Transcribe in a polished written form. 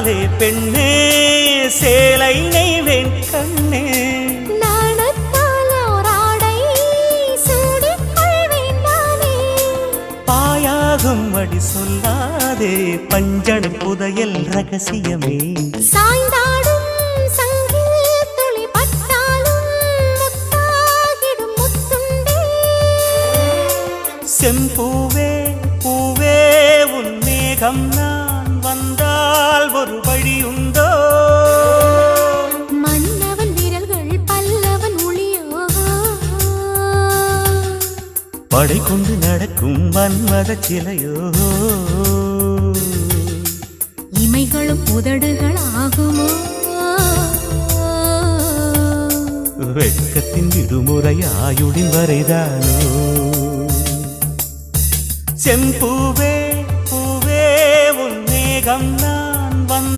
சொல்லாதே பெண்ணே சேலை நெய்வேன் கண்ணே பாயாகும் அடி சொல்லாதே பஞ்சண புதையல் ரகசியமே சாய்ந்தாடும் சங்கில் துளி பட்டாலும் முத்தாகிடும் முத்துண்டே செம்பூவே பூவே உன் மேகம் நான் வந்தால் ஒரு வழியுண்டோ மன்னவன் விரல்கள் பல்லவன் ஒளியோ படை கொண்டு நடக்கும் மன்மத சிலையோ இமைகளும் உதடுகள் ஆகுமோ வெட்கத்தின் விடுமுறை ஆயுடின் வரைதானோ செம்பூவே பூவே உன் மேகம் நான்